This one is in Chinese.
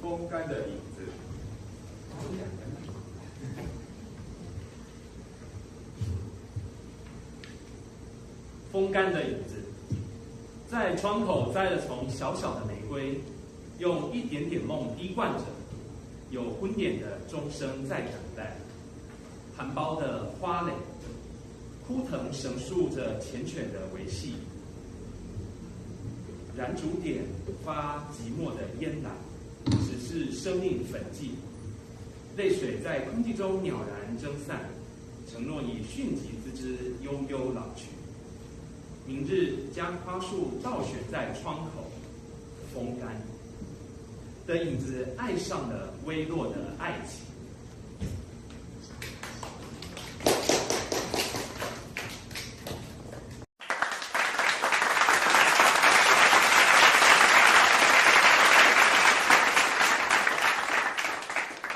风干的影子。风干的影子，在窗口栽了丛小小的玫瑰，用一点点梦滴灌着，有昏点的钟声在等待，含苞的花蕾，枯藤绳束着缱绻的维系，燃烛点发寂寞的烟蓝，只是生命粉寂，泪水在空气中袅然蒸散，承诺以迅疾之姿悠悠老去。明日将花束倒悬在窗口，风干的影子爱上了微弱的爱情。